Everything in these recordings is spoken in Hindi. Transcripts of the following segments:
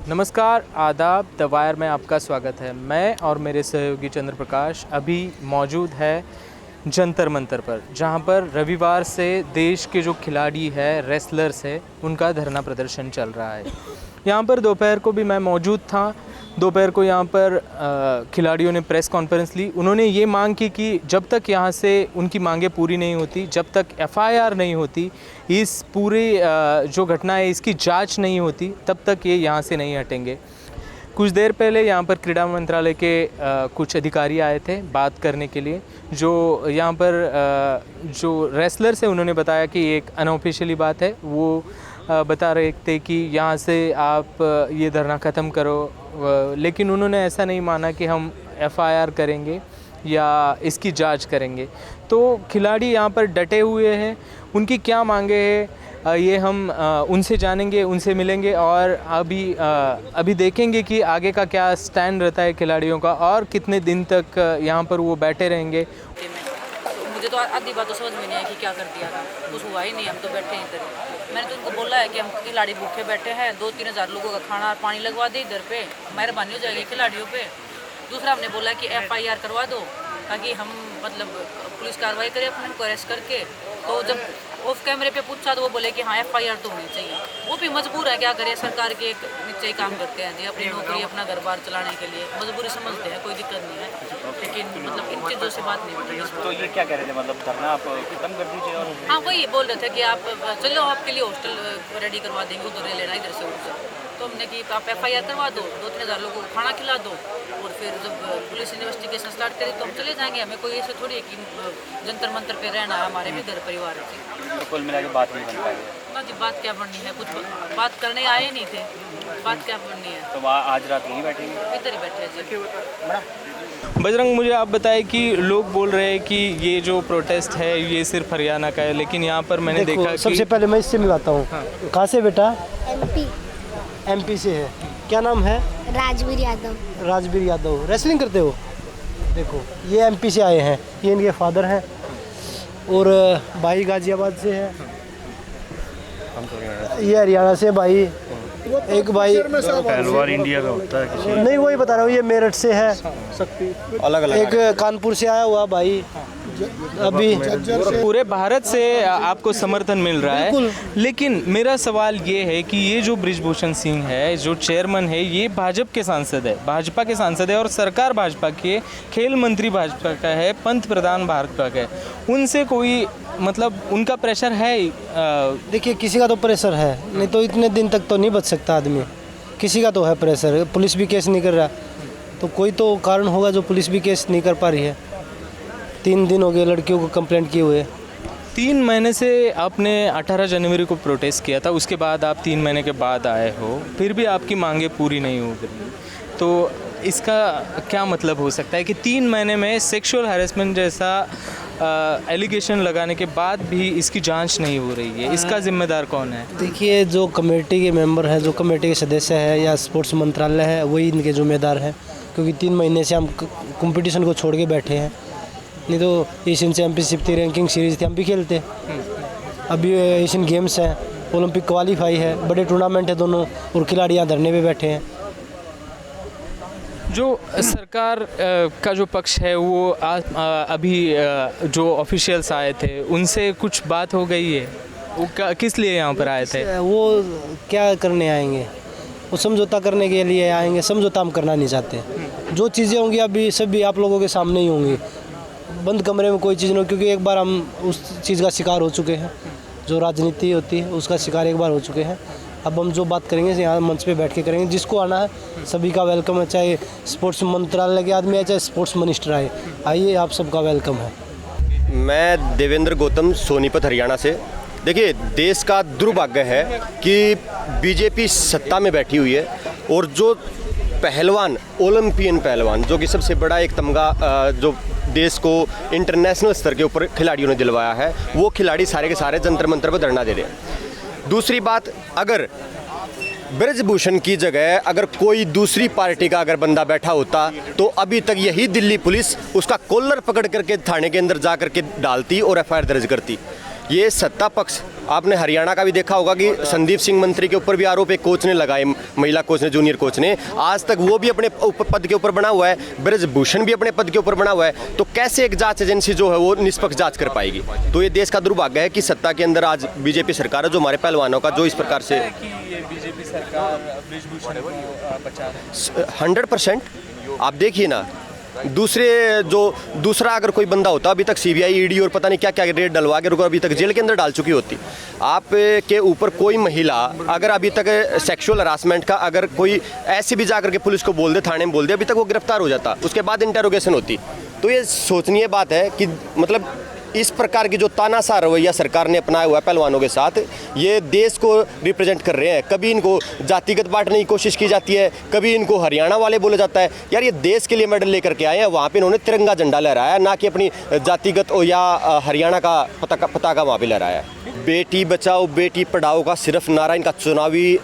नमस्कार, आदाब, द वायर में आपका स्वागत है। मैं और मेरे सहयोगी चंद्र प्रकाश अभी मौजूद है जंतर मंतर पर, जहां पर रविवार से देश के जो खिलाड़ी हैं, रेसलर्स है, उनका धरना प्रदर्शन चल रहा है। यहां पर दोपहर को भी मैं मौजूद था। दोपहर को यहां पर खिलाड़ियों ने प्रेस कॉन्फ्रेंस ली। उन्होंने ये मांग की कि जब तक यहां से उनकी मांगें पूरी नहीं होती, जब तक एफआईआर नहीं होती, इस पूरी जो घटना है इसकी जांच नहीं होती, तब तक ये यहाँ से नहीं हटेंगे। कुछ देर पहले यहाँ पर क्रीड़ा मंत्रालय के कुछ अधिकारी आए थे बात करने के लिए। जो यहाँ पर जो रेसलर्स है उन्होंने बताया कि एक अनऑफिशियली बात है। वो बता रहे थे कि यहाँ से आप ये धरना ख़त्म करो, लेकिन उन्होंने ऐसा नहीं माना कि हम एफआईआर करेंगे या इसकी जांच करेंगे। तो खिलाड़ी यहाँ पर डटे हुए हैं। उनकी क्या मांगे हैं ये हम उनसे जानेंगे, उनसे मिलेंगे और अभी देखेंगे कि आगे का क्या स्टैंड रहता है खिलाड़ियों का और कितने दिन तक यहाँ पर वो बैठे रहेंगे। मुझे तो आधी बात तो समझ में नहीं आई कि क्या कर दिया था, कुछ हुआ ही नहीं। हम तो बैठे हैं इधर। मैंने तो उनको बोला है कि हम खिलाड़ी भूखे बैठे हैं, 2-3 हज़ार लोगों का खाना और पानी लगवा दे इधर पे, मेहरबानी हो जाएगी खिलाड़ियों पे। दूसरा हमने बोला कि एफआईआर करवा दो ताकि हम मतलब पुलिस कार्रवाई करे अपने को अरेस्ट करके। तो जब ऑफ कैमरे पे पूछा तो वो बोले कि हाँ एफआईआर तो होनी चाहिए। वो भी मजबूर है, क्या करें, सरकार के नीचे ही काम करते हैं जी, अपनी नौकरी अपना घर बार चलाने के लिए मजबूरी समझते हैं, कोई दिक्कत नहीं है, लेकिन मतलब इन चीज़ों से बात नहीं होती। तो ये क्या कह रहे थे, मतलब धरना आप खत्म कर दीजिए? और हाँ वही बोल रहे थे कि आप चलो आपके लिए हॉस्टल रेडी करवा देंगे, उधर लेना इधर से उधर। तो हमने कि आप एफआईआर करवा दो, 2-3 हज़ार लोगों को खाना खिला दो और फिर जब पुलिस इन्वेस्टिगेशन स्टार्ट करे तो हम चले जाएंगे। हमें कोई ऐसे थोड़ी है कि जंतर मंतर पे रहना है, हमारे भी घर परिवार है। तो कुल मिला के बात नहीं बन पाई ना जी, बात क्या बननी है, कुछ बात करने आए नहीं थे, बात क्या बननी है। तो वहाँ आज रात यहीं बैठेंगे? इधर ही बैठे हैं जी। बजरंग, मुझे आप बताएं कि लोग बोल रहे हैं कि ये जो प्रोटेस्ट है ये सिर्फ हरियाणा का है, लेकिन यहाँ पर मैंने देखा कि सबसे पहले मैं इससे मिलाता हूँ। कहाँ से बेटा? एमपी से है। क्या नाम है? राजवीर यादव। राजवीर यादव। रेसलिंग करते हो? देखो ये एमपी से आए हैं, ये इनके फादर हैं और भाई गाजियाबाद से है, ये हरियाणा से भाई, एक भाई पहलवान इंडिया का होता है किसी? नहीं, वही बता रहा हूँ, ये मेरठ से है, अलग अलग। एक कानपुर से आया हुआ भाई। अभी पूरे भारत से आपको समर्थन मिल रहा है, लेकिन मेरा सवाल ये है कि ये जो ब्रिजभूषण सिंह है, जो चेयरमैन है, ये भाजपा के सांसद है, भाजपा के सांसद है और सरकार भाजपा के, खेल मंत्री भाजपा का है, पंत प्रधान भाजपा का है। उनसे कोई मतलब उनका प्रेशर है? देखिए किसी का तो प्रेशर है, नहीं तो इतने दिन तक तो नहीं बच सकता आदमी। किसी का तो है प्रेशर। पुलिस भी केस नहीं कर रहा, तो कोई तो कारण होगा जो पुलिस भी केस नहीं कर पा रही है। 3 दिन हो गए लड़कियों को कंप्लेंट किए हुए। 3 महीने से आपने 18 जनवरी को प्रोटेस्ट किया था, उसके बाद आप 3 महीने के बाद आए हो, फिर भी आपकी मांगें पूरी नहीं हो गई। तो इसका क्या मतलब हो सकता है कि 3 महीने में सेक्सुअल हैरेसमेंट जैसा एलिगेशन लगाने के बाद भी इसकी जांच नहीं हो रही है? इसका जिम्मेदार कौन है? देखिए जो कमेटी के मेंबर हैं, जो कमेटी के सदस्य हैं या स्पोर्ट्स मंत्रालय है, वही इनके जिम्मेदार हैं, क्योंकि 3 महीने से हम कंपटीशन को छोड़ के बैठे हैं। नहीं तो एशियन चैम्पियनशिप थी, रैंकिंग सीरीज़ थी, हम भी खेलते। अभी एशियन गेम्स हैं, ओलंपिक क्वालिफाई है, बड़े टूर्नामेंट है दोनों, और खिलाड़ी यहाँ धरने पे बैठे हैं। जो सरकार का जो पक्ष है वो अभी जो ऑफिशियल्स आए थे उनसे कुछ बात हो गई है? वो किस लिए यहाँ पर आए थे? वो क्या करने आएंगे? वो समझौता करने के लिए आएंगे। समझौता हम करना नहीं चाहते। जो चीज़ें होंगी अभी सभी आप लोगों के सामने ही होंगी, बंद कमरे में कोई चीज़ नहीं, क्योंकि एक बार हम उस चीज़ का शिकार हो चुके हैं। जो राजनीति होती है उसका शिकार एक बार हो चुके हैं। अब हम जो बात करेंगे यहाँ मंच पे बैठ के करेंगे। जिसको आना है सभी का वेलकम है, चाहे स्पोर्ट्स मंत्रालय के आदमी आए, चाहे स्पोर्ट्स मिनिस्टर आए, आइए, आप सबका वेलकम है। मैं देवेंद्र गौतम, सोनीपत, हरियाणा से। देखिए देश का दुर्भाग्य है कि बीजेपी सत्ता में बैठी हुई है और जो पहलवान, ओलंपियन पहलवान, जो कि सबसे बड़ा एक तमगा जो देश को इंटरनेशनल स्तर के ऊपर खिलाड़ियों ने दिलवाया है, वो खिलाड़ी सारे के सारे जंतर मंतर पर धरना दे रहे हैं। दूसरी बात, अगर ब्रिजभूषण की जगह अगर कोई दूसरी पार्टी का अगर बंदा बैठा होता तो अभी तक यही दिल्ली पुलिस उसका कॉलर पकड़ करके थाने के अंदर जा करके डालती और एफआईआर दर्ज करती। ये सत्ता पक्ष, आपने हरियाणा का भी देखा होगा कि संदीप सिंह मंत्री के ऊपर भी आरोप एक कोच ने लगाए, महिला कोच ने, जूनियर कोच ने, आज तक वो भी अपने पद के ऊपर बना हुआ है, ब्रजभूषण भी अपने पद के ऊपर बना हुआ है। तो कैसे एक जांच एजेंसी जो है वो निष्पक्ष जांच कर पाएगी? तो ये देश का दुर्भाग्य है कि सत्ता के अंदर आज बीजेपी सरकार है, जो हमारे पहलवानों का जो इस प्रकार से कि ये बीजेपी सरकार ब्रजभूषण को बचा रही है। 100%। आप देखिए ना, दूसरा अगर कोई बंदा होता, अभी तक सीबीआई, ईडी और पता नहीं क्या क्या रेड डलवा के अभी तक जेल के अंदर डाल चुकी होती। आप के ऊपर कोई महिला अगर अभी तक सेक्सुअल हरासमेंट का अगर कोई ऐसे भी जाकर के पुलिस को बोल दे, थाने में बोल दे, अभी तक वो गिरफ्तार हो जाता, उसके बाद इंटेरोगेशन होती। तो ये सोचनीय बात है कि मतलब इस प्रकार की जो तानाशाह रवैया सरकार ने अपनाया हुआ है पहलवानों के साथ, ये देश को रिप्रेजेंट कर रहे हैं। कभी इनको जातिगत बांटने की कोशिश की जाती है, कभी इनको हरियाणा वाले बोला जाता है। यार ये देश के लिए मेडल लेकर के आए हैं, वहाँ पे इन्होंने तिरंगा झंडा लहराया, ना कि अपनी जातिगत या हरियाणा का पताका वहाँ पे लहराया। बेटी बचाओ बेटी पढ़ाओ का सिर्फ नारा इनका चुनावी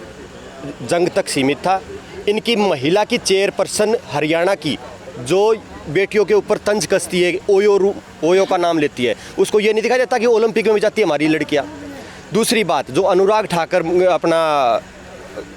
जंग तक सीमित था। इनकी महिला की चेयरपर्सन हरियाणा की, जो बेटियों के ऊपर तंज कसती है, ओयो का नाम लेती है, उसको ये नहीं दिखाया जाता कि ओलंपिक में भी जाती है हमारी लड़कियां। दूसरी बात, जो अनुराग ठाकर अपना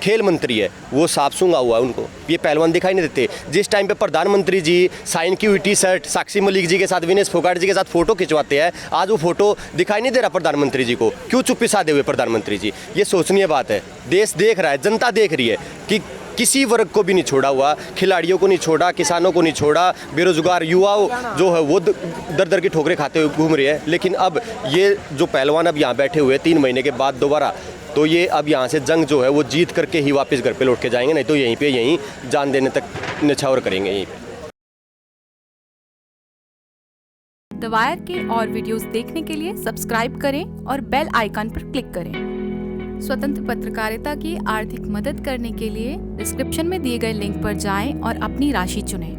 खेल मंत्री है, वो साफ सूंघा हुआ है, उनको ये पहलवान दिखाई नहीं देते। जिस टाइम पे प्रधानमंत्री जी साइन की हुई टी शर्ट साक्षी मलिक जी के साथ, विनेश फोगाट जी के साथ फोटो खिंचवाते हैं, आज वो फोटो दिखाई नहीं दे रहा प्रधानमंत्री जी को। क्यों चुप्पी साधे हुए प्रधानमंत्री जी? ये सोचनीय बात है। देश देख रहा है, जनता देख रही है कि किसी वर्ग को भी नहीं छोड़ा हुआ, खिलाड़ियों को नहीं छोड़ा, किसानों को नहीं छोड़ा, बेरोजगार युवाओं जो है वो दर दर की ठोकरें खाते हुए घूम रहे हैं। लेकिन अब ये जो पहलवान अब यहाँ बैठे हुए 3 महीने के बाद दोबारा, तो ये अब यहाँ से जंग जो है वो जीत करके ही वापस घर पे लौट के जाएंगे, नहीं तो यहीं जान देने तक निछावर करेंगे यहीं पे। द वायर के और वीडियोस देखने के लिए सब्सक्राइब करें और बेल आइकन पर क्लिक करें। स्वतंत्र पत्रकारिता की आर्थिक मदद करने के लिए डिस्क्रिप्शन में दिए गए लिंक पर जाएं और अपनी राशि चुनें।